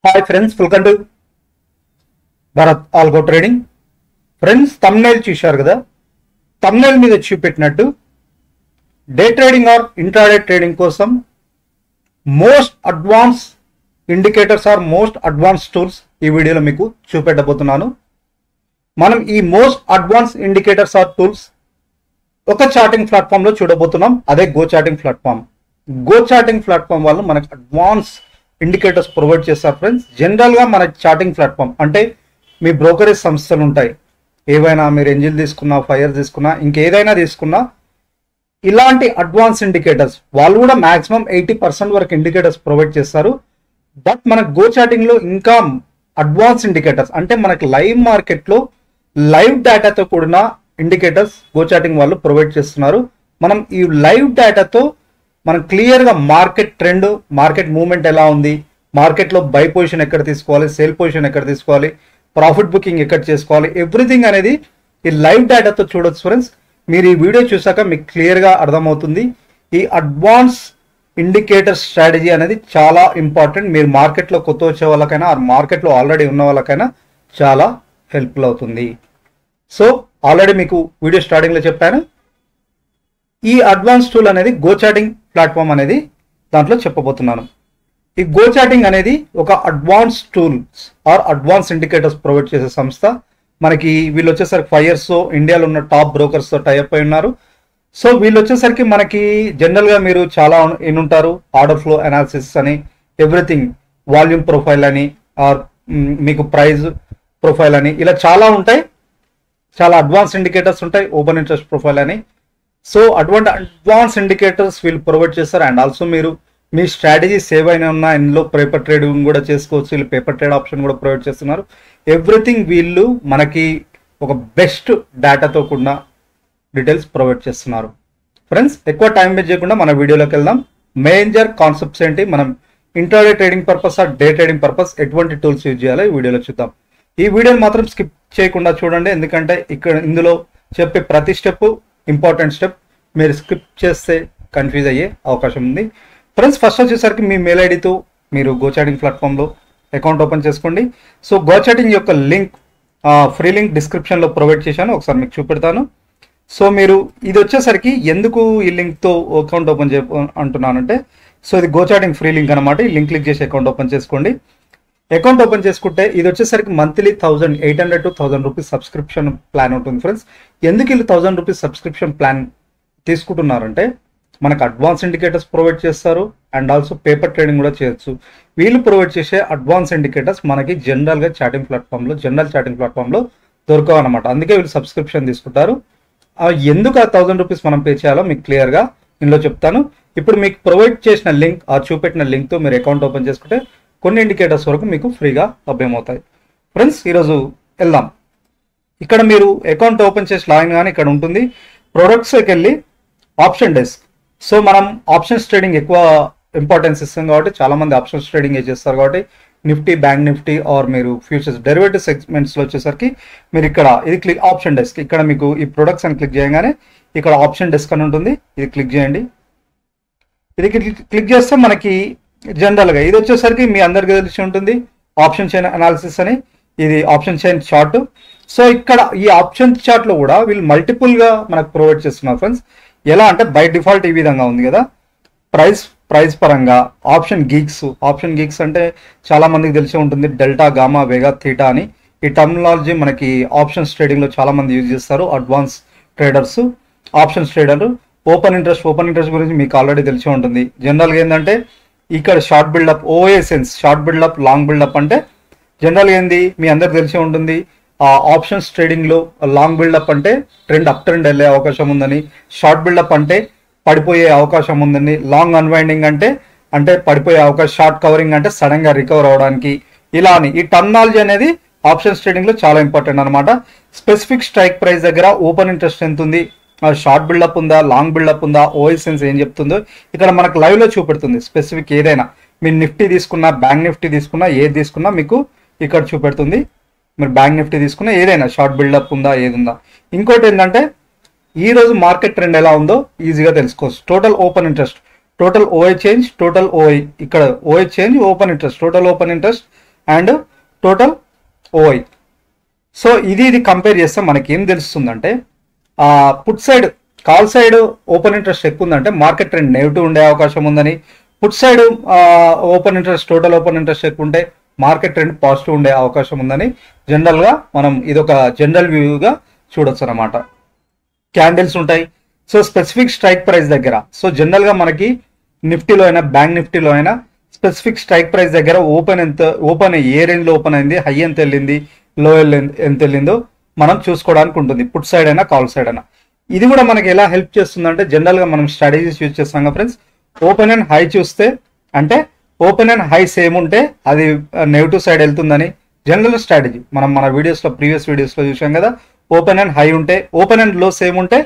Hi friends, welcome to Bharat algo trading. Friends, thumbnail చూశారు కదా. Thumbnail మీద చూపెట్టినట్టు day trading or intraday trading కోసం most advance indicators or most advance tools ఈ వీడియోలో మీకు చూపెట్టబోతున్నాను. మనం ఈ most advance indicators or tools ఒక చార్టింగ్ ప్లాట్ఫామ్ లో చూడబోతున్నాం. అదే go charting platform. Go charting platform వాళ్ళు మనకు అడ్వాన్స్ ఇండికేటర్స్ ప్రొవైడ్ చేస్తారు ఫ్రెండ్స్. జనరల్ గా మన చార్టింగ్ ప్లాట్ఫామ్ అంటే మీ బ్రోకరేజ్ సంస్థలు ఉంటాయి, ఏవైనా మీరు ఎంజిల్ తీసుకున్నా, ఫైర్ తీసుకున్నా, ఇంకేదైనా తీసుకున్నా, ఇలాంటి అడ్వాన్స్ ఇండికేటర్స్ వాళ్ళు కూడా మాక్సిమం 80% వరకు ఇండికేటర్స్ ప్రొవైడ్ చేస్తారు. బట్ మన గో చార్టింగ్ లో ఇంకా అడ్వాన్స్ ఇండికేటర్స్ అంటే మనకి లైవ్ మార్కెట్ లో లైవ్ డేటాతో కూడిన ఇండికేటర్స్ గో చార్టింగ్ వాళ్ళు ప్రొవైడ్ చేస్తున్నారు. మనం ఈ లైవ్ డేటాతో మనం క్లియర్ గా మార్కెట్ ట్రెండ్, మార్కెట్ మూవ్మెంట్ ఎలా ఉంది, మార్కెట్ లో బై పొజిషన్ ఎక్కడ తీసుకోవాలి, సేల్ పొజిషన్ ఎక్కడ తీసుకోవాలి, ప్రాఫిట్ బుకింగ్ ఎక్కడ చేసుకోవాలి, ఎవ్రీథింగ్ అనేది ఈ లైవ్ డేటాతో చూడొచ్చు ఫ్రెండ్స్. మీరు ఈ వీడియో చూసాక మీకు క్లియర్ గా అర్థమవుతుంది. ఈ అడ్వాన్స్ ఇండికేటర్ స్ట్రాటజీ అనేది చాలా ఇంపార్టెంట్. మీరు మార్కెట్ లో కొత్త వచ్చే వాళ్ళకైనా ఆ మార్కెట్ లో ఆల్రెడీ ఉన్న వాళ్ళకైనా చాలా హెల్ప్ఫుల్ అవుతుంది. సో ఆల్రెడీ మీకు వీడియో స్టార్టింగ్ లో చెప్పాను, ఈ అడ్వాన్స్ టూల్ అనేది గో చాటింగ్ ప్లాట్ఫామ్ అనేది దాంట్లో చెప్పబోతున్నాను. ఈ గో చాటింగ్ అనేది ఒక advance tools or advance indicators provide చేసే సంస్థ. మనకి వీళ్ళు వచ్చేసరికి 5 years ఇండియాలో ఉన్న టాప్ బ్రోకర్స్ తో టైఅప్ అయి ఉన్నారు. సో వీళ్ళు వచ్చేసరికి మనకి జనరల్ గా మీరు చాలా ఉంటారు, ఆర్డర్ ఫ్లో అనాలిసిస్ అని, ఎవ్రీథింగ్, వాల్యూమ్ ప్రొఫైల్ అని, ఆర్ మీకు ప్రైజ్ ప్రొఫైల్ అని, ఇలా చాలా ఉంటాయి. చాలా అడ్వాన్స్ ఇండికేటర్స్ ఉంటాయి, ఓపెన్ ఇంట్రెస్ట్ ప్రొఫైల్ అని. సో అటువంటి అడ్వాన్స్ ఇండికేటర్స్ వీళ్ళు ప్రొవైడ్ చేస్తారు. అండ్ ఆల్సో మీరు మీ స్ట్రాటజీ సేవ్ అయినా ఉన్నా ఇందులో పేపర్ ట్రేడింగ్ కూడా చేసుకోవచ్చు. వీళ్ళు పేపర్ ట్రేడ్ ఆప్షన్ కూడా ప్రొవైడ్ చేస్తున్నారు. ఎవ్రీథింగ్ వీళ్ళు మనకి ఒక బెస్ట్ డేటాతో కూడిన డీటెయిల్స్ ప్రొవైడ్ చేస్తున్నారు. ఫ్రెండ్స్, ఎక్కువ టైం వేస్ట్ చేయకుండా మన వీడియోలోకి వెళ్దాం. మేజర్ కాన్సెప్ట్స్ ఏంటి, మనం intraday trading purpose or day trading purpose ఎటువంటి టూల్స్ యూజ్ చేయాలో ఈ వీడియోలో చూద్దాం. ఈ వీడియోని మాత్రం స్కిప్ చేయకుండా చూడండి, ఎందుకంటే ఇందులో చెప్పే ప్రతి స్టెప్ ఇంపార్టెంట్ స్టెప్. మీరు స్కిప్ చేస్తే కన్ఫ్యూజ్ అయ్యే అవకాశం ఉంది. ఫ్రెండ్స్, ఫస్ట్ వచ్చేసరికి మీ మెయిల్ ఐడితో మీరు గో చాటింగ్ ప్లాట్ఫామ్లో అకౌంట్ ఓపెన్ చేసుకోండి. సో గో చాటింగ్ యొక్క లింక్, ఫ్రీ లింక్ డిస్క్రిప్షన్లో ప్రొవైడ్ చేశాను, ఒకసారి మీకు చూపెడతాను. సో మీరు ఇది వచ్చేసరికి ఎందుకు ఈ లింక్తో అకౌంట్ ఓపెన్ అంటున్నానంటే, సో ఇది గో చాటింగ్ ఫ్రీ లింక్ అనమాట. ఈ లింక్ క్లిక్ చేసి అకౌంట్ ఓపెన్ చేసుకోండి. అకౌంట్ ఓపెన్ చేసుకుంటే ఇది వచ్చేసరికి monthly 1800 to 1000 rupees subscription plan ఉంటుంది ఫ్రెండ్స్. ఎందుకు వీళ్ళు 1000 రూపీస్ సబ్స్క్రిప్షన్ ప్లాన్ తీసుకుంటున్నారంటే, మనకు అడ్వాన్స్ ఇండికేటర్స్ ప్రొవైడ్ చేస్తారు అండ్ ఆల్సో పేపర్ ట్రేడింగ్ కూడా చేయొచ్చు. వీళ్ళు ప్రొవైడ్ చేసే అడ్వాన్స్ ఇండికేటర్స్ మనకి జనరల్ చాటింగ్ ప్లాట్ఫామ్లో దొరకవు అనమాట. అందుకే వీళ్ళు సబ్స్క్రిప్షన్ తీసుకుంటారు. ఎందుకు ఆ 1000 రూపీస్ మనం పే చేయాలో మీకు క్లియర్గా ఇందులో చెప్తాను. ఇప్పుడు మీకు ప్రొవైడ్ చేసిన లింక్, ఆ చూపెట్టిన లింక్తో మీరు అకౌంట్ ఓపెన్ చేసుకుంటే కొన్ని ఇండికేటర్స్ వరకు మీకు ఫ్రీగా లభ్యమవుతాయి. ఫ్రెండ్స్, ఈరోజు వెళ్దాం. ఇక్కడ మీరు అకౌంట్ ఓపెన్ చేసి లాగిన్ కానీ ఇక్కడ ఉంటుంది, ప్రొడక్ట్స్కి వెళ్ళి ఆప్షన్ డెస్క్. సో మనం ఆప్షన్స్ ట్రేడింగ్ ఎక్కువ ఇంపార్టెన్స్ ఇస్తాం కాబట్టి చాలా మంది ఆప్షన్స్ ట్రేడింగ్ చేస్తారు కాబట్టి నిఫ్టీ, బ్యాంక్ నిఫ్టీ ఆర్ మీరు ఫ్యూచర్స్ డెరివేటివ్ సెగ్మెంట్స్లో వచ్చేసరికి మీరు ఇక్కడ ఇది క్లిక్ ఆప్షన్ డెస్క్. ఇక్కడ మీకు ఈ ప్రొడక్ట్స్ అని క్లిక్ చేయగానే ఇక్కడ ఆప్షన్ డెస్క్ అని ఉంటుంది, ఇది క్లిక్ చేయండి. ఇది క్లిక్ చేస్తే మనకి జనరల్గా ఇది వచ్చేసరికి మీ అందరికీ తెలిసి ఉంటుంది ఆప్షన్ చైన్ అనాలిసిస్ అని, ఇది ఆప్షన్ చైన్ చార్ట్. సో ఇక్కడ ఈ ఆప్షన్ చార్ట్ లో కూడా వీళ్ళు మల్టిపుల్ గా మనకు ప్రొవైడ్ చేస్తున్నారు ఫ్రెండ్స్. ఎలా అంటే బై డిఫాల్ట్ ఈ విధంగా ఉంది కదా, ప్రైస్ పరంగా ఆప్షన్ గీక్స్ అంటే చాలా మందికి తెలిసి ఉంటుంది, డెల్టా, గామా, వేగా, థీటా అని. ఈ టర్మినాలజీ మనకి ఆప్షన్స్ ట్రేడింగ్ లో చాలా మంది యూజ్ చేస్తారు, advance traders, options trader. Open interest గురించి మీకు ఆల్రెడీ తెలిసి ఉంటుంది. జనరల్గా ఏంటంటే ఇక్కడ షార్ట్ బిల్డప్, ఓఎస్ఎన్స్, షార్ట్ బిల్డప్, లాంగ్ బిల్డప్ అంటే జనరల్గా ఏంది మీ అందరికి తెలిసి ఉంటుంది. ఆప్షన్స్ ట్రేడింగ్ లో లాంగ్ బిల్డప్ అంటే ట్రెండ్ అప్ ట్రెండ్ వెళ్ళే అవకాశం ఉందని, షార్ట్ బిల్డప్ అంటే పడిపోయే అవకాశం ఉందని, లాంగ్ అన్వైండింగ్ అంటే పడిపోయే అవకాశం, షార్ట్ కవరింగ్ అంటే సడన్ గా రికవర్ అవడానికి. ఇలా అని ఈ టర్మినాలజీ అనేది ఆప్షన్స్ ట్రేడింగ్ లో చాలా ఇంపార్టెంట్ అనమాట. స్పెసిఫిక్ స్ట్రైక్ ప్రైస్ దగ్గర ఓపెన్ ఇంట్రెస్ట్ ఎంత ఉంది, షార్ట్ బిల్డప్ ఉందా, లాంగ్ బిల్డప్ ఉందా, ఓఎస్ఎన్స్ ఏం చెప్తుందో ఇక్కడ మనకు లైవ్ లో చూపెడుతుంది. స్పెసిఫిక్ ఏదైనా మీరు నిఫ్టీ తీసుకున్నా, బ్యాంక్ నిఫ్టీ తీసుకున్నా, ఏది తీసుకున్నా మీకు ఇక్కడ చూపెడుతుంది. మీరు బ్యాంక్ నిఫ్టీ తీసుకున్నా ఏదైనా షార్ట్ బిల్డప్ ఉందా, ఏది ఉందా. ఇంకోటి ఏంటంటే ఈ రోజు మార్కెట్ ట్రెండ్ ఎలా ఉందో ఈజీగా తెలుసుకోవచ్చు. Total open interest, total OI change, total OI, ఇక్కడ OI change, open interest, total open interest and total OI. So ఇది కంపేర్ చేస్తే మనకి ఏం తెలుస్తుందంటే put side call side open interest ఎక్కువ ఉందంటే మార్కెట్ ట్రెండ్ నెగిటివ్ ఉండే అవకాశం ఉందని, put side open interest total open interest ఎక్కువ ఉంటే మార్కెట్ ట్రెండ్ పాజిటివ్ ఉండే అవకాశం ఉందని జనరల్గా మనం ఇదొక జనరల్ వ్యూగా చూడొచ్చు అనమాట. క్యాండిల్స్ ఉంటాయి. సో స్పెసిఫిక్ స్ట్రైక్ ప్రైస్ దగ్గర, సో జనరల్గా మనకి నిఫ్టీలో అయినా బ్యాంక్ నిఫ్టీలో అయినా స్పెసిఫిక్ స్ట్రైక్ ప్రైస్ దగ్గర ఓపెన్ ఏ రేంజ్లో ఓపెన్ అయింది, హై ఎంత వెళ్ళింది, లో ఎంత వెళ్ళిందో మనం చూసుకోవడానికి ఉంటుంది, పుట్ సైడ్ అయినా కాల్ సైడ్ అయినా. ఇది కూడా మనకి ఎలా హెల్ప్ చేస్తుందంటే జనరల్గా మనం స్ట్రాటజీస్ యూజ్ చేస్తాం కదా ఫ్రెండ్స్. ఓపెన్ అండ్ హై చూస్తే అంటే ఓపెన్ అండ్ హై సేమ్ ఉంటే అది నెగిటివ్ సైడ్ వెళ్తుందని జనరల్ స్ట్రాటజీ మనం మన ప్రీవియస్ వీడియోస్లో చూసాం కదా. ఓపెన్ అండ్ హై ఉంటే, ఓపెన్ అండ్ లో సేమ్ ఉంటే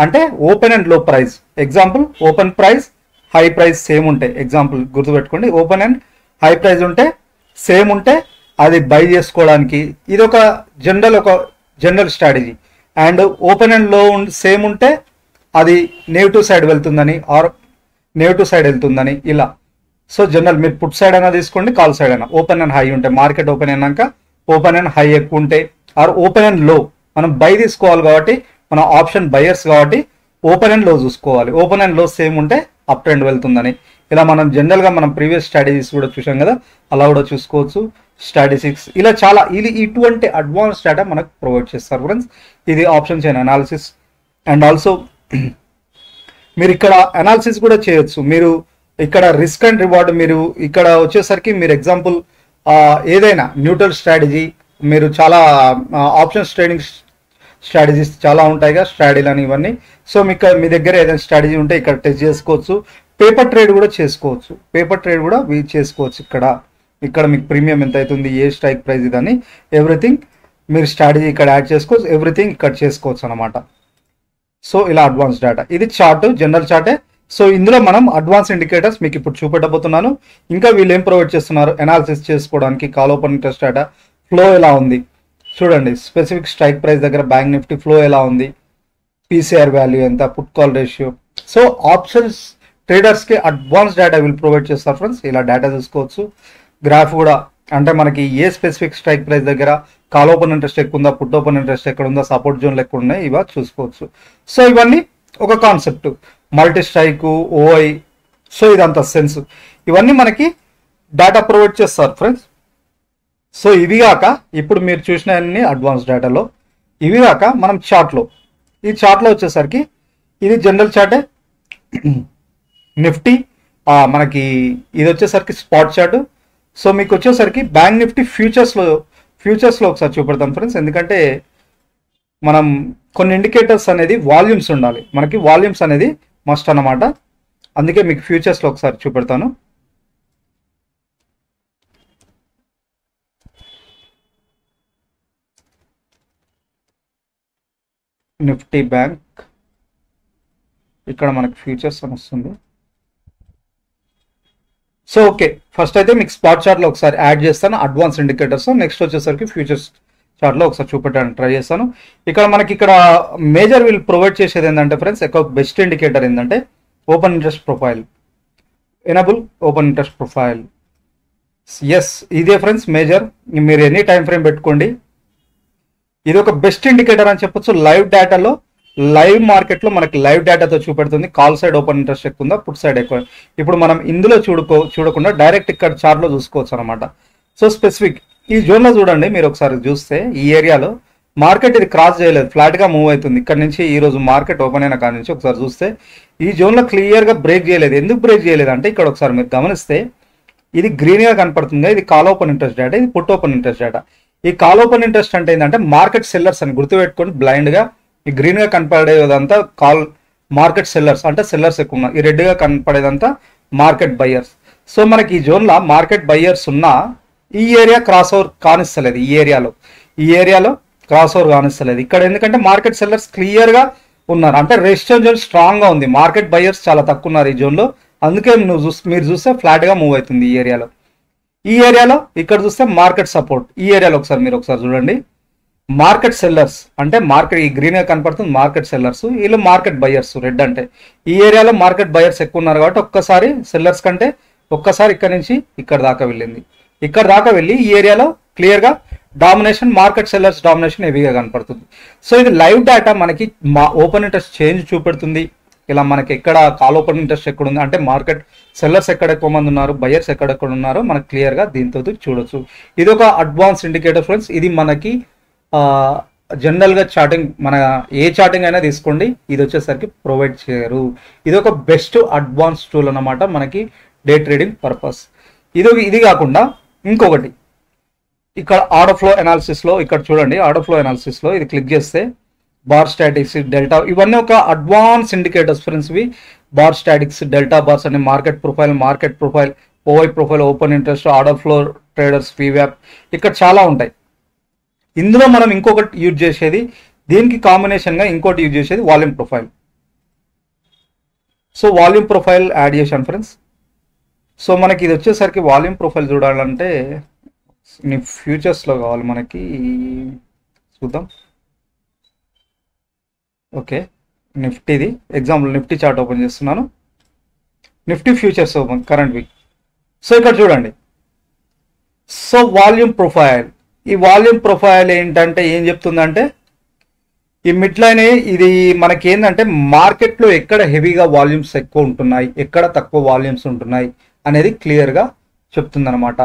అంటే ఓపెన్ అండ్ లో price, example open price high price same ఉంటే, ఎగ్జాంపుల్ గుర్తుపెట్టుకోండి, ఓపెన్ అండ్ హై ప్రైస్ ఉంటే సేమ్ ఉంటే అది బై చేసుకోవడానికి ఇది ఒక general strategy. And open and లో సేమ్ ఉంటే అది నెగిటివ్ సైడ్ వెళ్తుందని ఆర్ నెగిటివ్ సైడ్ వెళ్తుందని ఇలా. సో జనరల్ మీరు పుట్ సైడ్ అయినా తీసుకోండి, కాల్ సైడ్ అయినా. ఓపెన్ అండ్ హై ఉంటే మార్కెట్ ఓపెన్ అయినాక ఓపెన్ అండ్ హై ఎక్కువ ఉంటే ఆర్ ఓపెన్ అండ్ లో మనం బై తీసుకోవాలి కాబట్టి మన ఆప్షన్ బయర్స్ కాబట్టి ఓపెన్ అండ్ లో చూసుకోవాలి. ఓపెన్ అండ్ లో సేమ్ ఉంటే అప్ ట్రెండ్ వెళ్తుందని ఇలా మనం జనరల్గా మనం ప్రీవియస్ స్ట్రాటజీస్ కూడా చూసాం కదా, అలా కూడా చూసుకోవచ్చు. స్టాటిస్టిక్స్ ఇలా చాలా ఇటువంటి అడ్వాన్స్ డేటా మనకు ప్రొవైడ్ చేస్తారు ఫ్రెండ్స్. ఇది option chain analysis. And also మీరు ఇక్కడ అనాలిసిస్ కూడా చేయొచ్చు. మీరు ఇక్కడ రిస్క్ అండ్ రివార్డ్ మీరు ఇక్కడ వచ్చేసరికి మీరు ఎగ్జాంపుల్ ఏదైనా న్యూట్రల్ స్ట్రాటజీ, మీరు చాలా ఆప్షన్స్ ట్రేడింగ్ స్ట్రాటజీస్ చాలా ఉంటాయిగా, స్ట్రాటజీలు అని ఇవన్నీ. సో మీ దగ్గర ఏదైనా స్ట్రాటజీ ఉంటే ఇక్కడ టెస్ట్ చేసుకోవచ్చు. పేపర్ ట్రేడ్ కూడా చేసుకోవచ్చు. ఇక్కడ మీకు ప్రీమియం ఎంత అవుతుంది, ఏ స్ట్రైక్ ప్రైస్ ఇదని ఎవ్రీథింగ్ మీరు స్ట్రాటజీ ఇక్కడ యాడ్ చేసుకోవచ్చు, ఎవ్రీథింగ్ ఇక్కడ చేసుకోవచ్చు అనమాట. సో ఇలా అడ్వాన్స్ డేటా, ఇది చార్ట్, జనరల్ చార్టే. సో ఇందులో మనం అడ్వాన్స్ ఇండికేటర్స్ మీకు ఇప్పుడు చూపెట్టబోతున్నాను. ఇంకా వీళ్ళు ఏం ప్రొవైడ్ చేస్తున్నారు అనాలిసిస్ చేసుకోవడానికి, call open interest data, flow ఎలా ఉంది చూడండి, స్పెసిఫిక్ స్ట్రైక్ ప్రైస్ దగ్గర బ్యాంక్ నిఫ్టీ ఫ్లో ఎలా ఉంది, పీసీఆర్ వాల్యూ ఎంత, put call ratio. So options ట్రేడర్స్కి అడ్వాన్స్ డేటా వీళ్ళు ప్రొవైడ్ చేస్తారు ఫ్రెండ్స్. ఇలా డేటా చూసుకోవచ్చు. గ్రాఫ్ కూడా అంటే మనకి ఏ స్పెసిఫిక్ స్ట్రైక్ ప్రైస్ దగ్గర కాల్ ఓపెన్ ఇంట్రెస్ట్ ఎక్కువ ఉందా, పుట్ ఓపెన్ ఇంట్రెస్ట్ ఎక్కడ ఉందా, సపోర్ట్ జోన్లు ఎక్కడ ఉన్నాయి, ఇవా చూసుకోవచ్చు. సో ఇవన్నీ ఒక కాన్సెప్ట్, మల్టీ స్ట్రైక్, ఓఐ. సో ఇదంతా సెన్స్, ఇవన్నీ మనకి డేటా ప్రొవైడ్ చేస్తారు ఫ్రెండ్స్. సో ఇవి కాక ఇప్పుడు మీరు చూసిన అన్ని అడ్వాన్స్ డేటాలో ఇవి కాక మనం ఈ చార్ట్లో వచ్చేసరికి ఇది జనరల్ చార్టే. నిఫ్టీ మనకి ఇది వచ్చేసరికి స్పాట్ చార్ట్. సో మీకు వచ్చేసరికి బ్యాంక్ నిఫ్టీ ఫ్యూచర్స్లో ఒకసారి చూపెడతాం ఫ్రెండ్స్. ఎందుకంటే మనం కొన్ని ఇండికేటర్స్ అనేది వాల్యూమ్స్ ఉండాలి, మనకి వాల్యూమ్స్ అనేది మస్ట్ అన్నమాట. అందుకే మీకు ఫ్యూచర్స్లో ఒకసారి చూపెడతాను. నిఫ్టీ బ్యాంక్ ఇక్కడ మనకి ఫ్యూచర్స్ అని వస్తుంది. సో ఓకే, ఫస్ట్ అయితే మీకు స్పాట్ చార్ట్లో ఒకసారి యాడ్ చేస్తాను అడ్వాన్స్ ఇండికేటర్స్. నెక్స్ట్ వచ్చేసరికి ఫ్యూచర్స్ చార్ట్లో ఒకసారి చూపెట్టడానికి ట్రై చేస్తాను. ఇక్కడ మేజర్ వీళ్ళు ప్రొవైడ్ చేసేది ఏంటంటే ఫ్రెండ్స్, ఎక్కువ బెస్ట్ ఇండికేటర్ ఏంటంటే open interest profile, enable open interest profile. Yes, ఇదే ఫ్రెండ్స్ మేజర్. మీరు ఎనీ టైం ఫ్రేమ్ పెట్టుకోండి, ఇది ఒక బెస్ట్ ఇండికేటర్ అని చెప్పొచ్చు. లైవ్ మార్కెట్లో మనకి లైవ్ డేటాతో చూపెడుతుంది కాల్ సైడ్ ఓపెన్ ఇంట్రెస్ట్ ఎక్కువ ఉందా, పుట్ సైడ్ ఎక్కువ. ఇప్పుడు మనం ఇందులో చూడకుండా డైరెక్ట్ ఇక్కడ చార్ట్లో చూసుకోవచ్చు అనమాట. సో స్పెసిఫిక్ ఈ జోన్లో చూడండి, మీరు ఒకసారి చూస్తే ఈ ఏరియాలో మార్కెట్ ఇది క్రాస్ చేయలేదు, ఫ్లాట్గా మూవ్ అవుతుంది. ఇక్కడ నుంచి ఈ రోజు మార్కెట్ ఓపెన్ అయిన కాడి నుంచి ఒకసారి చూస్తే ఈ జోన్లో క్లియర్గా బ్రేక్ చేయలేదు. ఎందుకు బ్రేక్ చేయలేదు అంటే ఇక్కడ ఒకసారి మీరు గమనిస్తే ఇది గ్రీన్గా కనపడుతుంది, ఇది కాల్ ఓపెన్ ఇంట్రెస్ట్ డేటా, ఇది పుట్ ఓపెన్ ఇంట్రెస్ట్ డేటా. ఈ కాల్ ఓపెన్ ఇంట్రెస్ట్ అంటే ఏంటంటే మార్కెట్ సెల్లర్స్ అని గుర్తుపెట్టుకొని బ్లైండ్గా ఈ గ్రీన్గా కనపడేదంతా మార్కెట్ సెల్లర్స్, అంటే సెల్లర్స్ ఎక్కువ ఉన్నారు. ఈ రెడ్గా కనపడేదంతా మార్కెట్ బయ్యర్స్. సో మనకి ఈ జోన్లో మార్కెట్ బయ్యర్స్ ఉన్నా ఈ ఏరియా క్రాస్ ఓవర్ కానిస్తలేదు, ఈ ఏరియాలో క్రాస్ ఓవర్ కానిస్తలేదు. ఇక్కడ ఎందుకంటే మార్కెట్ సెల్లర్స్ క్లియర్గా ఉన్నారు, అంటే రెసిస్టెన్స్ జోన్ స్ట్రాంగ్గా ఉంది, మార్కెట్ బయ్యర్స్ చాలా తక్కువ ఉన్నారు ఈ జోన్లో. అందుకే మీరు చూస్తే ఫ్లాట్గా మూవ్ అవుతుంది ఈ ఏరియాలో. ఇక్కడ చూస్తే మార్కెట్ సపోర్ట్, ఈ ఏరియాలో మీరు ఒకసారి చూడండి. మార్కెట్ సెల్లర్స్ అంటే ఈ గ్రీన్గా కనపడుతుంది మార్కెట్ సెల్లర్స్, వీళ్ళు మార్కెట్ బయ్యర్స్ రెడ్. అంటే ఈ ఏరియాలో మార్కెట్ బయ్యర్స్ ఎక్కువ ఉన్నారు కాబట్టి ఒక్కసారి సెల్లర్స్ కంటే ఇక్కడ నుంచి ఇక్కడ దాకా వెళ్ళింది. ఇక్కడ దాకా వెళ్ళి ఈ ఏరియాలో క్లియర్గా డామినేషన్, మార్కెట్ సెల్లర్స్ డామినేషన్ హెవీగా కనపడుతుంది. సో ఇది లైవ్ డేటా మనకి ఓపెన్ ఇంట్రెస్ట్ చేంజ్ చూపెడుతుంది. ఇలా మనకి ఎక్కడ కాల్ ఓపెన్ ఇంట్రెస్ట్ ఎక్కడ ఉంది అంటే మార్కెట్ సెల్లర్స్ ఎక్కడ ఎక్కువ మంది ఉన్నారు, బయర్స్ ఎక్కడెక్కడ ఉన్నారో మనకు క్లియర్గా దీంతో చూడొచ్చు. ఇది ఒక అడ్వాన్స్ ఇండికేటర్ ఫ్రెండ్స్. ఇది మనకి జనరల్గా చార్టింగ్, మన ఏ చార్టింగ్ అయినా తీసుకోండి, ఇది వచ్చేసరికి ప్రొవైడ్ చేయరు. ఇది ఒక బెస్ట్ అడ్వాన్స్ టూల్ అన్నమాట మనకి డే ట్రేడింగ్ పర్పస్. ఇది కాకుండా ఇంకొకటి ఇక్కడ ఆర్డర్ ఫ్లో అనాలిసిస్లో, ఇక్కడ చూడండి ఆర్డర్ ఫ్లో అనాలిసిస్లో ఇది క్లిక్ చేస్తే బార్ స్టాటిక్స్, డెల్టా, ఇవన్నీ ఒక అడ్వాన్స్ ఇండికేటర్స్ ఫ్రెండ్స్. ఇవి బార్ స్టాటిక్స్, డెల్టా బార్స్ అనే market profile, OI profile, open interest, order flow traders, వీవ్యాప్, ఇక్కడ చాలా ఉంటాయి. ఇందులో మనం ఇంకొకటి యూజ్ చేసేది, దీనికి కాంబినేషన్గా ఇంకోటి యూజ్ చేసేది volume profile. So volume profile add చేశాను ఫ్రెండ్స్. సో మనకి ఇది వచ్చేసరికి వాల్యూమ్ ప్రొఫైల్ చూడాలంటే ఫ్యూచర్స్లో కావాలి మనకి, చూద్దాం. ఓకే, నిఫ్టీది ఎగ్జాంపుల్, నిఫ్టీ చార్ట్ ఓపెన్ చేస్తున్నాను, Nifty futures open current week. So ఇక్కడ చూడండి, సో వాల్యూమ్ ప్రొఫైల్, ఈ వాల్యూమ్ ప్రొఫైల్ ఏంటంటే ఏం చెప్తుందంటే ఈ మిడ్ లైన్ ఇది మనకి ఏంటంటే మార్కెట్లో ఎక్కడ హెవీగా వాల్యూమ్స్ ఎక్కువ ఉంటున్నాయి, ఎక్కడ తక్కువ వాల్యూమ్స్ ఉంటున్నాయి అనేది క్లియర్గా చెప్తుంది అనమాట.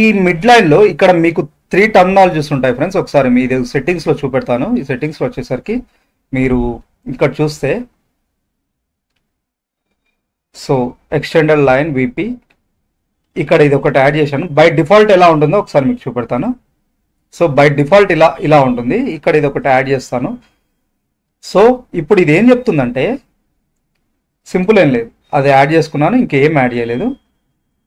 ఈ మిడ్ లైన్లో ఇక్కడ మీకు 3 టర్మినాలజీస్ ఉంటాయి ఫ్రెండ్స్. ఒకసారి మీది సెట్టింగ్స్లో చూపెడతాను. ఈ సెట్టింగ్స్లో వచ్చేసరికి మీరు ఇక్కడ చూస్తే, సో ఎక్స్టెండెడ్ లైన్ విపి, ఇక్కడ ఇది ఒకటి యాడ్ చేశాను. బై డిఫాల్ట్ ఎలా ఉంటుందో ఒకసారి మీకు చూపెడతాను. సో బై డిఫాల్ట్ ఇలా ఉంటుంది. ఇక్కడ ఇది ఒకటి యాడ్ చేస్తాను. సో ఇప్పుడు ఇది ఏం చెప్తుందంటే సింపుల్ ఏం లేదు, అది యాడ్ చేసుకున్నాను, ఇంకేం యాడ్ చేయలేదు.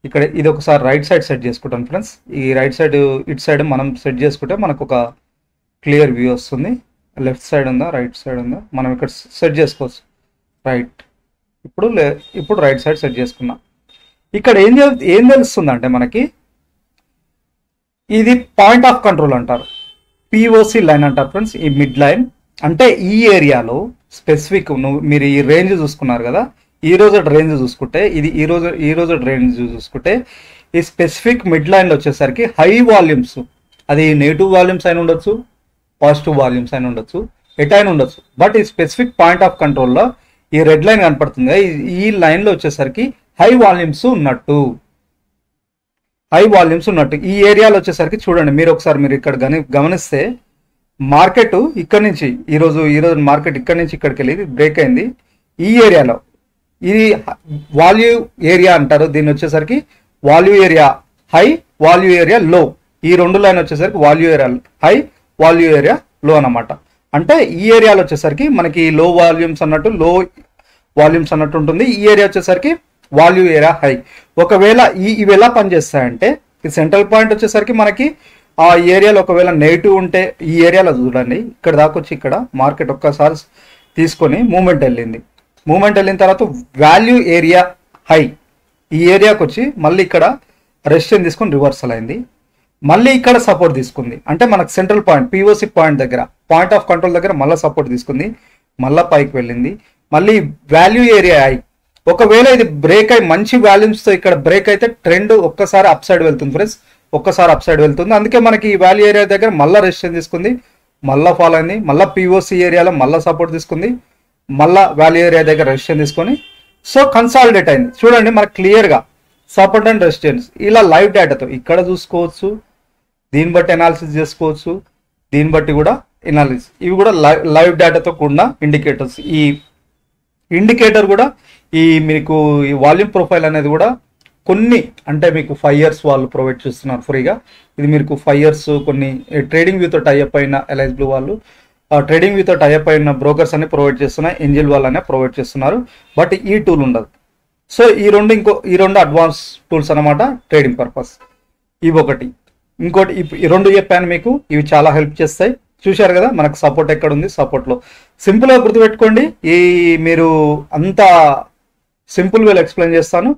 ఇక్కడ ఇది ఒకసారి రైట్ సైడ్ సెట్ చేసుకుంటాను ఫ్రెండ్స్. ఈ రైట్ సైడ్ ఇటు సైడ్ మనం సెట్ చేసుకుంటే మనకు ఒక క్లియర్ వ్యూ వస్తుంది. లెఫ్ట్ సైడ్ ఉందా, రైట్ సైడ్ ఉందా, మనం ఇక్కడ సెట్ చేసుకోవచ్చు. రైట్, ఇప్పుడు రైట్ సైడ్ సెట్ చేసుకున్నాం. ఇక్కడ ఏం తెలుస్తుందంటే మనకి ఇది పాయింట్ ఆఫ్ కంట్రోల్ అంటారు, పిఓసి లైన్ అంటారు ఫ్రెండ్స్. ఈ మిడ్ లైన్ అంటే ఈ ఏరియాలో స్పెసిఫిక్, మీరు ఈ రేంజ్ చూసుకున్నారు కదా, ఈ రోజు రేంజ్ చూసుకుంటే, ఇది ఈ రోజు రేంజ్ చూసుకుంటే ఈ స్పెసిఫిక్ మిడ్ లైన్లో వచ్చేసరికి హై వాల్యూమ్స్, అది నెగిటివ్ వాల్యూమ్స్ అయినా ఉండొచ్చు, పాజిటివ్ వాల్యూమ్స్ అయినా ఉండొచ్చు, ఎటైనా ఉండొచ్చు. బట్ ఈ స్పెసిఫిక్ పాయింట్ ఆఫ్ కంట్రోల్లో ఈ రెడ్ లైన్ కనపడుతుంది, ఈ లైన్లో వచ్చేసరికి హై వాల్యూమ్స్ ఉన్నట్టు, ఈ ఏరియాలో వచ్చేసరికి చూడండి. మీరు ఇక్కడ గమనిస్తే మార్కెట్ ఇక్కడ నుంచి ఈరోజు మార్కెట్ ఇక్కడ నుంచి ఇక్కడికి వెళ్ళి బ్రేక్ అయింది. ఈ ఏరియాలో ఇది వాల్యూ ఏరియా అంటారు. దీన్ని వచ్చేసరికి value area high, value area లో, ఈ 2 లైన్ వచ్చేసరికి value area high, value area లో అన్నమాట. అంటే ఈ ఏరియాలో వచ్చేసరికి మనకి లో వాల్యూమ్స్ అన్నట్టు ఉంటుంది. ఈ ఏరియా వచ్చేసరికి వాల్యూ ఏరియా హై. ఒకవేళ ఇవి ఎలా పనిచేస్తాయంటే, ఈ సెంట్రల్ పాయింట్ వచ్చేసరికి మనకి ఆ ఏరియాలో ఒకవేళ నెగిటివ్ ఉంటే, ఈ ఏరియాలో చూడండి, ఇక్కడ దాకా వచ్చి ఇక్కడ మార్కెట్ ఒక్కసారి తీసుకొని మూమెంట్ వెళ్ళిన తర్వాత వాల్యూ ఏరియా హై, ఈ ఏరియాకి వచ్చి మళ్ళీ ఇక్కడ రెసిస్టెన్స్ తీసుకొని రివర్సల్ అయింది. మళ్ళీ ఇక్కడ సపోర్ట్ తీసుకుంది, అంటే మనకు సెంట్రల్ పాయింట్ పిఓసి పాయింట్ దగ్గర, పాయింట్ ఆఫ్ కంట్రోల్ దగ్గర మళ్ళీ సపోర్ట్ తీసుకుంది, మళ్ళీ పైకి వెళ్ళింది. మళ్ళీ వాల్యూ ఏరియా హై, ఒకవేళ ఇది బ్రేక్ అయి మంచి వాల్యూమ్స్తో ఇక్కడ బ్రేక్ అయితే ట్రెండ్ ఒక్కసారి అప్ సైడ్ వెళ్తుంది ఫ్రెండ్స్, అందుకే మనకి ఈ వాల్యూ ఏరియా దగ్గర మళ్ళీ రెసిస్టెన్స్ తీసుకుంది, మళ్ళీ ఫాలో అయింది, మళ్ళీ పిఓసి ఏరియాలో మళ్ళీ సపోర్ట్ తీసుకుంది, మళ్ళీ వాల్యూ ఏరియా దగ్గర రెసిస్టెన్స్ తీసుకొని సో కన్సాలిడేట్ అయింది. చూడండి మనకు క్లియర్గా సపోర్ట్ అండ్ రెసిస్టెన్స్ ఇలా లైవ్ డేటాతో ఇక్కడ చూసుకోవచ్చు, దీన్ని బట్టి అనాలిసిస్ చేసుకోవచ్చు, దీన్ని బట్టి కూడా అనాలిసిస్, ఇవి కూడా లైవ్ డేటాతో కూడిన ఇండికేటర్స్. ఈ ఇండికేటర్ కూడా మీకు ఈ వాల్యూమ్ ప్రొఫైల్ అనేది కూడా కొన్ని, అంటే మీకు 5 years వాళ్ళు ప్రొవైడ్ చేస్తున్నారు ఫ్రీగా. ఇది మీకు 5 years కొన్ని ట్రేడింగ్ వ్యూతో టైఅప్ అయిన ఎల్ఐస్ బ్లూ వాళ్ళు, ట్రేడింగ్ వ్యూతో టైఅప్ అయిన బ్రోకర్స్ అన్ని ప్రొవైడ్ చేస్తున్నాయి, ఏంజెల్ వాళ్ళనే ప్రొవైడ్ చేస్తున్నారు. బట్ ఈ టూల్ ఉండదు. సో ఈ రెండు అడ్వాన్స్ టూల్స్ అనమాట ట్రేడింగ్ పర్పస్. ఇవి ఒకటి, ఇంకోటి ఈ 2 చెప్పాను మీకు, ఇవి చాలా హెల్ప్ చేస్తాయి. చూశారు కదా మనకు సపోర్ట్ ఎక్కడ ఉంది, సపోర్ట్లో సింపుల్గా గుర్తుపెట్టుకోండి. మీరు అంత సింపుల్ వేలో ఎక్స్ప్లెయిన్ చేస్తాను.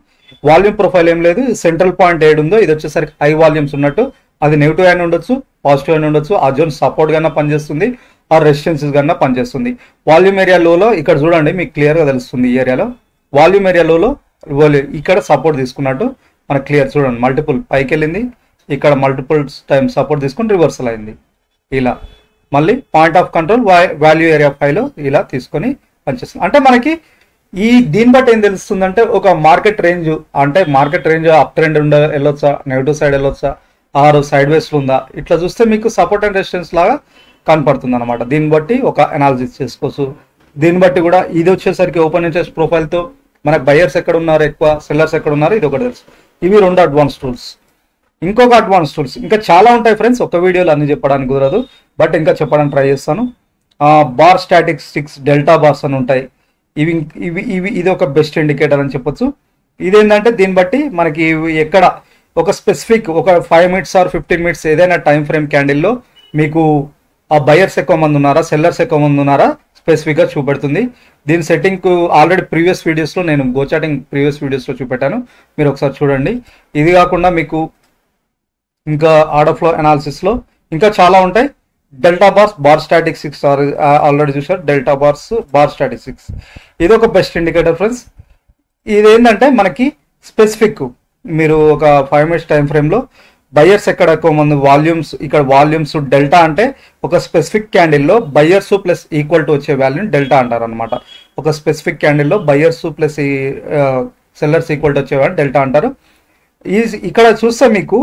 వాల్యూమ్ ప్రొఫైల్ ఏం లేదు, సెంట్రల్ పాయింట్ ఏడు ఉందో ఇది వచ్చేసరికి హై వాల్యూమ్స్ ఉన్నట్టు, అది నెగిటివ్ అయినా ఉండొచ్చు, పాజిటివ్ అయినా ఉండొచ్చు, ఆ జోన్ సపోర్ట్ గానే పనిచేస్తుంది, ఆ రెసిస్టెన్సెస్ గానే పనిచేస్తుంది. వాల్యూమ్ ఏరియా లోలో ఇక్కడ చూడండి మీకు క్లియర్గా తెలుస్తుంది. ఈ ఏరియాలో వాల్యూమ్ ఏరియా లోలో ఇక్కడ సపోర్ట్ తీసుకున్నట్టు, మనకు క్లియర్ చూడండి, మల్టిపుల్ పైకి వెళ్ళింది, ఇక్కడ మల్టిపుల్ టైమ్ సపోర్ట్ తీసుకొని రివర్సల్ అయింది. ఇలా మళ్ళీ point of control value area 5లో ఇలా తీసుకొని పనిచేస్తుంది. అంటే మనకి దీన్ని బట్టి ఏం తెలుస్తుందంటే ఒక మార్కెట్ రేంజ్, అంటే మార్కెట్ రేంజ్ అప్ ట్రెండ్ వెళ్ళొచ్చా, నెగిటివ్ సైడ్ వెళ్ళొచ్చా, ఆరు సైడ్ వేస్లో ఉందా, ఇట్లా చూస్తే మీకు సపోర్ట్ అండ్ రెసిస్టెన్స్ లాగా కనపడుతుంది అనమాట. దీన్ని బట్టి ఒక అనాలిసిస్ చేసుకోవచ్చు. దీన్ని బట్టి కూడా ఇది వచ్చేసరికి ఓపెన్ ఇంట్రెస్ట్ ప్రొఫైల్తో మనకు బయర్స్ ఎక్కడ ఉన్నారు, ఎక్కువ సెల్లర్స్ ఎక్కడ ఉన్నారు, ఇది ఒకటి తెలుసు. ఇవి 2 అడ్వాన్స్ టూల్స్. ఇంకొక అడ్వాన్స్ టూల్స్ ఇంకా చాలా ఉంటాయి ఫ్రెండ్స్, ఒక వీడియోలో అన్ని చెప్పడానికి కుదరదు, బట్ ఇంకా చెప్పడానికి ట్రై చేస్తాను. బార్ స్టాటిస్టిక్స్, డెల్టా బార్స్ అని ఉంటాయి. ఇది ఒక బెస్ట్ ఇండికేటర్ అని చెప్పొచ్చు. ఇదేంటంటే దీన్ని బట్టి మనకి ఎక్కడ ఒక స్పెసిఫిక్ ఒక 5 minutes ఆర్ 15 minutes ఏదైనా టైం ఫ్రేమ్ క్యాండిల్లో మీకు ఆ బయర్స్ ఎక్కువ మంది ఉన్నారా, సెల్లర్స్ ఎక్కువ మంది ఉన్నారా స్పెసిఫిక్గా చూపెడుతుంది. దీని సెట్టింగ్ ఆల్రెడీ ప్రీవియస్ వీడియోస్లో నేను గోచాటింగ్ ప్రీవియస్ వీడియోస్లో చూపెట్టాను, మీరు ఒకసారి చూడండి. ఇది కాకుండా మీకు ఇంకా ఆర్డర్ ఫ్లో అనాలిసిస్లో ఇంకా చాలా ఉంటాయి. Delta bars, bar statistics already చూసారు. డెల్టా బార్స్, బార్ స్టాటిస్టిక్స్ ఇది ఒక బెస్ట్ ఇండికేటర్ ఫ్రెండ్స్. ఇదేంటంటే మనకి స్పెసిఫిక్ మీరు ఒక 5 minutes టైం ఫ్రేమ్లో బయర్స్ ఎక్కడ ఎక్కువ మంది, వాల్యూమ్స్, ఇక్కడ వాల్యూమ్స్ డెల్టా అంటే ఒక స్పెసిఫిక్ క్యాండిల్లో బయర్స్ ప్లస్ ఈక్వల్ టు వచ్చే వాల్యూని డెల్టా అంటారు అనమాట. ఒక స్పెసిఫిక్ క్యాండిల్లో buyers plus sellers equal to వచ్చే వాల్యూ డెల్టా అంటారు. ఇక్కడ చూస్తే మీకు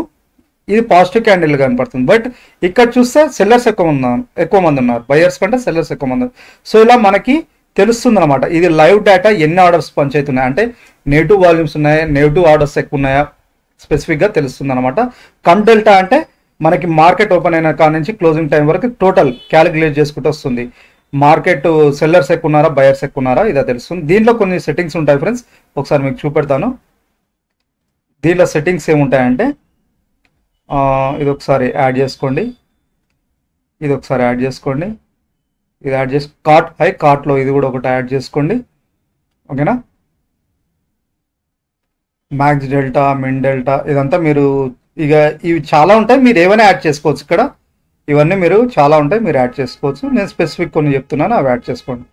ఇది పాజిటివ్ క్యాండిల్ కనపడుతుంది, బట్ ఇక్కడ చూస్తే సెల్లర్స్ ఎక్కువ మంది ఉన్నారు, బయర్స్ కంటే సెల్లర్స్ ఎక్కువ మంది. సో ఇలా మనకి తెలుస్తుంది అనమాట. ఇది లైవ్ డేటా, ఎన్ని ఆర్డర్స్ పనిచేస్తున్నాయి, అంటే నెగిటివ్ వాల్యూమ్స్ ఉన్నాయా, నెగిటివ్ ఆర్డర్స్ ఎక్కువ ఉన్నాయా స్పెసిఫిక్గా తెలుస్తుంది అనమాట. కన్ డెల్టా అంటే మనకి మార్కెట్ ఓపెన్ అయిన కాడ నుంచి క్లోజింగ్ టైం వరకు టోటల్ క్యాలిక్యులేట్ చేసుకుంటూ వస్తుంది. మార్కెట్ సెల్లర్స్ ఎక్కువ ఉన్నారా, బయర్స్ ఎక్కువ ఉన్నారా ఇదా తెలుస్తుంది. దీంట్లో కొన్ని సెట్టింగ్స్ ఉంటాయి ఫ్రెండ్స్, ఒకసారి మీకు చూపెడతాను. దీంట్లో సెట్టింగ్స్ ఏముంటాయంటే ఇది ఒకసారి యాడ్ చేసుకోండి, ఇది ఒకసారి యాడ్ చేసుకోండి, ఇది యాడ్ చేసి కార్ట్ హై, కార్ట్లో ఇది కూడా ఒకటి యాడ్ చేసుకోండి, ఓకేనా. మ్యాక్స్ డెల్టా, మిన్ డెల్టా ఇదంతా మీరు ఇక ఇవి చాలా ఉంటాయి, మీరు ఏమైనా యాడ్ చేసుకోవచ్చు. ఇక్కడ ఇవన్నీ మీరు చాలా ఉంటాయి, మీరు యాడ్ చేసుకోవచ్చు. నేను స్పెసిఫిక్ కొన్ని చెప్తున్నాను, అవి యాడ్ చేసుకోండి.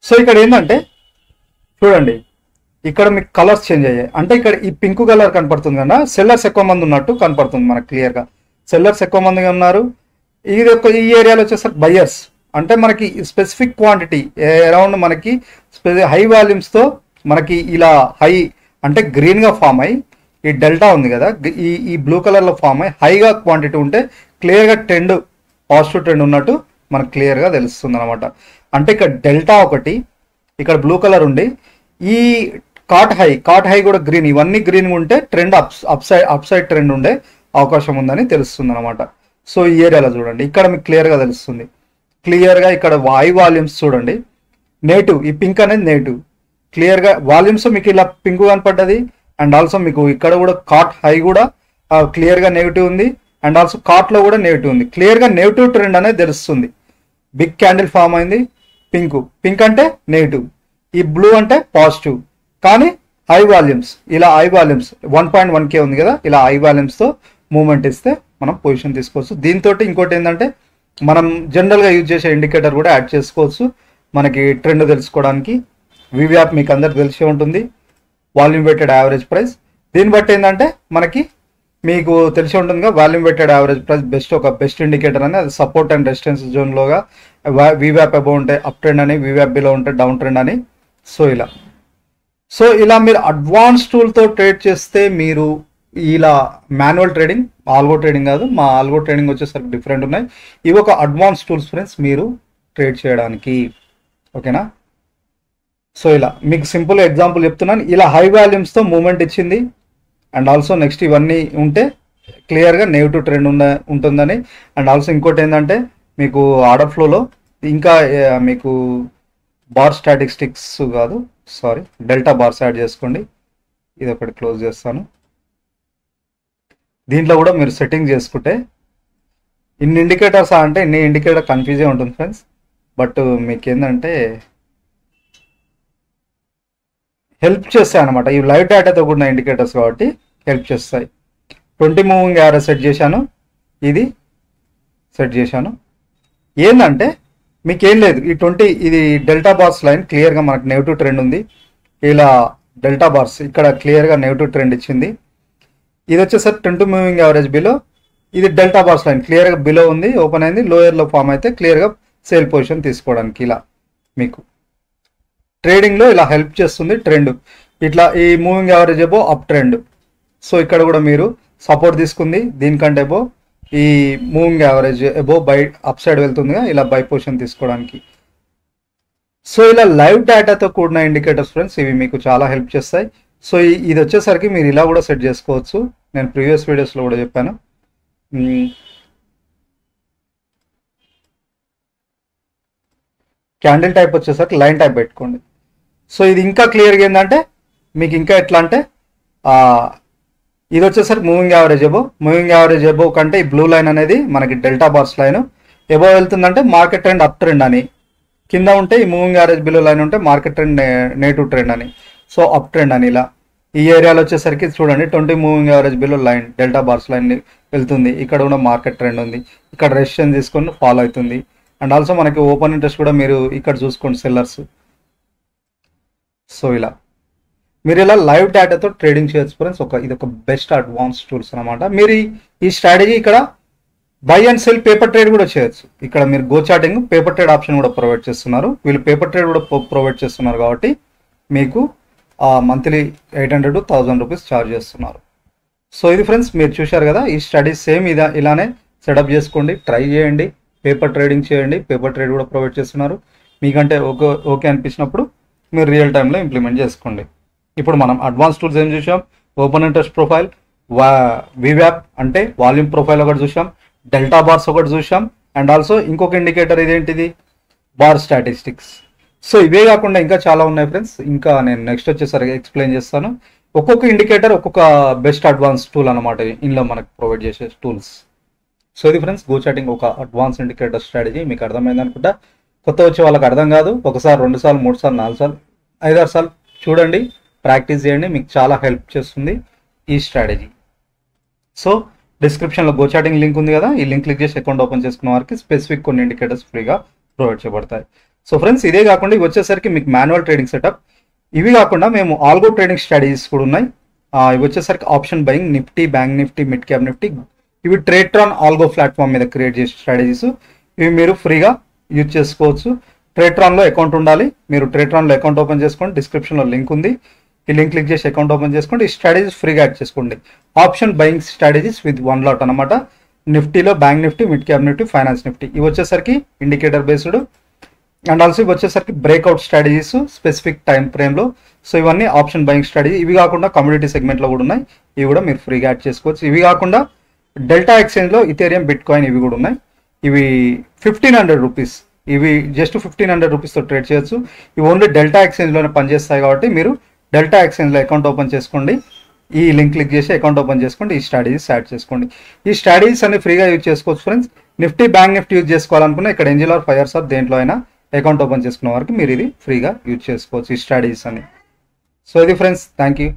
సో ఇక్కడ ఏంటంటే చూడండి, ఇక్కడ మీకు కలర్స్ చేంజ్ అయ్యాయి. అంటే ఇక్కడ ఈ పింక్ కలర్ కనపడుతుంది కదా, సెల్లర్స్ ఎక్కువ మంది ఉన్నట్టు కనపడుతుంది మనకు క్లియర్గా. సెల్లర్స్ ఎక్కువ మందిగా ఉన్నారు. ఇది ఈ ఏరియాలో వచ్చేసరికి బయర్స్, అంటే మనకి స్పెసిఫిక్ క్వాంటిటీ అరౌండ్ మనకి హై వాల్యూమ్స్తో మనకి ఇలా హై అంటే గ్రీన్గా ఫామ్ అయ్యి, ఈ డెల్టా ఉంది కదా ఈ బ్లూ కలర్లో ఫామ్ అయ్యి హైగా క్వాంటిటీ ఉంటే క్లియర్గా ట్రెండ్, పాజిటివ్ ట్రెండ్ ఉన్నట్టు మనకు క్లియర్గా తెలుస్తుంది అనమాట. అంటే ఇక్కడ డెల్టా ఒకటి, ఇక్కడ బ్లూ కలర్ ఉండి ఈ కాట్ హై కూడా గ్రీన్, ఇవన్నీ గ్రీన్ ఉంటే ట్రెండ్ అప్ సైడ్ ట్రెండ్ ఉండే అవకాశం ఉందని తెలుస్తుంది అనమాట. సో ఈ ఏరియాలో చూడండి, ఇక్కడ మీకు క్లియర్గా తెలుస్తుంది. క్లియర్గా ఇక్కడ వాల్యూమ్స్ చూడండి, నెగిటివ్, ఈ పింక్ అనేది నెగిటివ్, క్లియర్గా వాల్యూమ్స్ మీకు ఇలా పింక్ కనపడ్డది. అండ్ ఆల్సో మీకు ఇక్కడ కూడా కాట్ హై కూడా క్లియర్గా నెగిటివ్ ఉంది, అండ్ ఆల్సో కాట్లో కూడా నెగిటివ్ ఉంది. క్లియర్గా నెగిటివ్ ట్రెండ్ అనేది తెలుస్తుంది. బిగ్ క్యాండిల్ ఫామ్ అయింది, పింక్ అంటే నెగిటివ్, ఈ బ్లూ అంటే పాజిటివ్, కానీ హై వాల్యూమ్స్, ఇలా హై వాల్యూమ్స్ 1.1K ఉంది కదా, ఇలా హై వాల్యూమ్స్తో మూవ్మెంట్ ఇస్తే మనం పొజిషన్ తీసుకోవచ్చు. దీంతో ఇంకోటి ఏంటంటే మనం జనరల్గా యూజ్ చేసే ఇండికేటర్ కూడా యాడ్ చేసుకోవచ్చు మనకి ట్రెండ్ తెలుసుకోవడానికి. వివ్యాప్ మీకు అందరికి తెలిసే ఉంటుంది, వాల్యూమ్ వెయిటెడ్ యావరేజ్ ప్రైస్. దీన్ని బట్టి ఏంటంటే మనకి మీకు తెలిసి ఉంటుందిగా, volume weighted average price best indicator అని. అది సపోర్ట్ అండ్ రెసిస్టెన్స్ జోన్లోగా వివ్యాప్ అబౌవ్ ఉంటే అప్ ట్రెండ్ అని, వివ్యాప్ బిలో ఉంటే డౌన్ ట్రెండ్ అని. సో ఇలా మీరు అడ్వాన్స్ టూల్తో ట్రేడ్ చేస్తే మీరు ఇలా మాన్యువల్ ట్రేడింగ్, ఆల్గో ట్రేడింగ్ కాదు, మా ఆల్గో ట్రేడింగ్ వచ్చేసరికి డిఫరెంట్ ఉన్నాయి. ఇవి ఒక అడ్వాన్స్ టూల్స్ ఫ్రెండ్స్ మీరు ట్రేడ్ చేయడానికి, ఓకేనా. సో ఇలా మీకు సింపుల్ ఎగ్జాంపుల్ చెప్తున్నాను. ఇలా హై వాల్యూమ్స్తో మూవ్మెంట్ ఇచ్చింది, అండ్ ఆల్సో నెక్స్ట్ ఇవన్నీ ఉంటే క్లియర్గా నెగిటివ్ ట్రెండ్ ఉంటుందని. అండ్ ఆల్సో ఇంకోటి ఏంటంటే మీకు ఆర్డర్ ఫ్లోలో ఇంకా మీకు బార్ స్టాటిస్టిక్స్ కాదు, సారీ డెల్టా బార్స్ యాడ్ చేసుకోండి. ఇది ఒకటి క్లోజ్ చేస్తాను. దీంట్లో కూడా మీరు సెట్టింగ్ చేసుకుంటే ఇన్ని ఇండికేటర్స్ అంటే ఇన్ని ఇండికేటర్ కన్ఫ్యూజే ఉంటుంది ఫ్రెండ్స్. బట్ మీకు ఏంటంటే హెల్ప్ చేస్తాయి అనమాట. ఇవి లైవ్ డేటాతో కూడిన ఇండికేటర్స్ కాబట్టి హెల్ప్ చేస్తాయి. 20 మూవింగ్ యావరేజ్ సెట్ చేశాను, ఇది సెట్ చేశాను. ఏంటంటే మీకు ఏం లేదు, ఈ 20 ఇది డెల్టా బార్స్ లైన్ క్లియర్గా మనకు నెగిటివ్ ట్రెండ్ ఉంది. ఇలా డెల్టా బార్స్ ఇక్కడ క్లియర్గా నెగిటివ్ ట్రెండ్ ఇచ్చింది. ఇది వచ్చేసరికి 20 మూవింగ్ యావరేజ్ బిలో, ఇది డెల్టా బార్స్ లైన్ క్లియర్గా బిలో ఉంది, ఓపెన్ అయింది, లోయర్లో ఫామ్ అయితే క్లియర్గా సేల్ పొజిషన్ తీసుకోవడానికి ఇలా మీకు ట్రేడింగ్లో ఇలా హెల్ప్ చేస్తుంది ట్రెండ్. ఇట్లా ఈ moving average above up trend. So ఇక్కడ కూడా మీరు సపోర్ట్ తీసుకుంది, దీనికంటే ఎబో ఈ moving average above buy up side వెళ్తుందిగా, ఇలా బై పొజిషన్ తీసుకోవడానికి. సో ఇలా లైవ్ డేటాతో కూడిన ఇండికేటర్స్ ఫ్రెండ్స్, ఇవి మీకు చాలా హెల్ప్ చేస్తాయి. సో ఇది వచ్చేసరికి మీరు ఇలా కూడా సెట్ చేసుకోవచ్చు, నేను ప్రీవియస్ వీడియోస్లో కూడా చెప్పాను. క్యాండిల్ టైప్ వచ్చేసరికి లైన్ టైప్ పెట్టుకోండి. సో ఇది ఇంకా క్లియర్గా ఏంటంటే మీకు ఇంకా ఎట్లా అంటే ఇది వచ్చేసరికి moving average above, moving average above కంటే ఈ బ్లూ లైన్ అనేది మనకి డెల్టా బార్స్ లైన్ ఎబో వెళ్తుందంటే మార్కెట్ ట్రెండ్ అప్ ట్రెండ్ అని, కింద ఉంటే ఈ మూవింగ్ యావరేజ్ బిలో లైన్ ఉంటే మార్కెట్ ట్రెండ్ నెగిటివ్ ట్రెండ్ అని, సో అప్ ట్రెండ్ అని. ఇలా ఈ ఏరియాలో వచ్చేసరికి చూడండి 20 moving average below line delta bars line వెళ్తుంది, ఇక్కడ కూడా మార్కెట్ ట్రెండ్ ఉంది, ఇక్కడ రెసిస్టెన్స్ తీసుకొని ఫాలో అవుతుంది. అండ్ ఆల్సో మనకి ఓపెన్ ఇంట్రెస్ట్ కూడా మీరు ఇక్కడ చూసుకోండి సెల్లర్స్. సో ఇలా మీరు ఇలా లైవ్ డేటాతో ట్రేడింగ్ చేయొచ్చు ఫ్రెండ్స్. ఇది ఒక బెస్ట్ అడ్వాన్స్ టూల్స్ అనమాట. మీరు ఈ స్ట్రాటజీ ఇక్కడ by and cell paper trade కూడా చేయొచ్చు. ఇక్కడ మీరు go charting paper trade option కూడా ప్రొవైడ్ చేస్తున్నారు, వీళ్ళు పేపర్ ట్రేడ్ కూడా ప్రొవైడ్ చేస్తున్నారు కాబట్టి మీకు మంత్లీ 800 to 1000 రూపీస్ ఛార్జ్ చేస్తున్నారు. సో ఇది ఫ్రెండ్స్ మీరు చూశారు కదా, ఈ స్టడీస్ సేమ్ ఇలానే సెటప్ చేసుకోండి, ట్రై చేయండి, పేపర్ ట్రేడింగ్ చేయండి, పేపర్ ట్రేడ్ కూడా ప్రొవైడ్ చేస్తున్నారు. మీకంటే ఓకే అనిపించినప్పుడు మీరు రియల్ టైంలో ఇంప్లిమెంట్ చేసుకోండి. ఇప్పుడు మనం అడ్వాన్స్ టూల్స్ ఏం చూసాం, ఓపెన్ ఇంట్రెస్ట్ ప్రొఫైల్, వివ్యాప్ అంటే వాల్యూమ్ ప్రొఫైల్ ఒకటి చూసాం, డెల్టా బార్స్ ఒకటి చూసాం, అండ్ ఆల్సో ఇంకొక ఇండికేటర్ ఇదేంటిది బార్ స్టాటిస్టిక్స్. సో ఇవే కాకుండా ఇంకా చాలా ఉన్నాయి ఫ్రెండ్స్, ఇంకా నేను నెక్స్ట్ వచ్చేసరికి ఎక్స్ప్లెయిన్ చేస్తాను. ఒక్కొక్క ఇండికేటర్ ఒక్కొక్క బెస్ట్ అడ్వాన్స్ టూల్ అనమాట ఇందులో మనకు ప్రొవైడ్ చేసే టూల్స్. సో ఇది ఫ్రెండ్స్ గో చాటింగ్ ఒక అడ్వాన్స్ ఇండికేటర్ స్ట్రాటజీ. మీకు అర్థమైంది అనుకుంటా. కొత్త వచ్చే వాళ్ళకి అర్థం కాదు, ఒకసారి 2 సార్లు 3 సార్లు 4 సార్లు 5-6 సార్లు చూడండి, ప్రాక్టీస్ చేయండి, మీకు చాలా హెల్ప్ చేస్తుంది ఈ స్ట్రాటజీ. సో డిస్క్రిప్షన్లో గో చాటింగ్ లింక్ ఉంది కదా, ఈ లింక్ క్లిక్ చేసి అకౌంట్ ఓపెన్ చేసుకున్న వారికి స్పెసిఫిక్ కొన్ని ఇండికేటర్స్ ఫ్రీగా ప్రొవైడ్ చేయబడతాయి. సో ఫ్రెండ్స్ ఇదే కాకుండా ఇవి వచ్చేసరికి మీకు మాన్యువల్ ట్రేడింగ్ సెటప్. ఇవి కాకుండా మేము ఆల్గో ట్రేడింగ్ స్ట్రాటజీస్ కూడా ఉన్నాయి. ఇవి వచ్చేసరికి option buying, Nifty, bank Nifty, mid cap Nifty, ఇవి ట్రేడ్ట్రాన్ ఆల్గో ప్లాట్ఫామ్ మీద క్రియేట్ చేసే స్ట్రాటజీస్. ఇవి మీరు ఫ్రీగా యూజ్ చేసుకోవచ్చు. ట్రేడ్ట్రాన్లో అకౌంట్ ఉండాలి, మీరు ట్రేడ్ట్రాన్లో అకౌంట్ ఓపెన్ చేసుకోండి, డిస్క్రిప్షన్లో లింక్ ఉంది, ఈ లింక్ క్లిక్ చేసి అకౌంట్ ఓపెన్ చేసుకోండి, ఈ స్ట్రాటజీస్ ఫ్రీగా యాడ్ చేసుకోండి. Option buying strategies with 1 lot అనమాట. నిఫ్టీలో bank Nifty, mid cap Nifty, finance Nifty, ఇవి వచ్చేసరికి ఇండికేటర్ బేస్డ్. అండ్ ఆల్సో ఇవి వచ్చేసరికి బ్రేక్అవుట్ స్ట్రాటజీస్ స్పెసిఫిక్ టైం ఫ్రేమ్లో. సో ఇవన్నీ ఆప్షన్ బయింగ్ స్ట్రాటజీ. ఇవి కాకుండా కమ్యూనిటీ సెగ్మెంట్లో కూడా ఉన్నాయి, ఇవి కూడా మీరు ఫ్రీగా యాడ్ చేసుకోవచ్చు. ఇవి కాకుండా డెల్టా ఎక్స్చేంజ్లో ఇథేరియం, బిట్ కాయిన్ ఇవి కూడా ఉన్నాయి. ఇవి 1500 రూపీస్, ఇవి జస్ట్ 1500 రూపీస్తో ట్రేడ్ చేయొచ్చు. ఇవి ఓన్లీ డెల్టా ఎక్స్చేంజ్లోనే పనిచేస్తాయి కాబట్టి మీరు డెల్టా ఎక్స్చేంజ్లో అకౌంట్ ఓపెన్ చేసుకోండి, ఈ లింక్ క్లిక్ చేసి అకౌంట్ ఓపెన్ చేసుకోండి, ఈ స్ట్రాటజీస్ యాడ్ చేసుకోండి. ఈ స్ట్రాటజీస్ అన్ని ఫ్రీగా యూజ్ చేసుకోవచ్చు friends. Nifty, bank Nifty use చేసుకోవాలనుకున్నా ఇక్కడ ఏంజెల్ ఆర్ ఫైర్స్ ఆర్ దేంట్లో అయినా అకౌంట్ ఓపెన్ చేసుకున్న వరకు మీరు ఇది ఫ్రీగా యూజ్ చేసుకోవచ్చు ఈ స్ట్రాటజీస్ అని. సో ఇది ఫ్రెండ్స్, థ్యాంక్ యూ.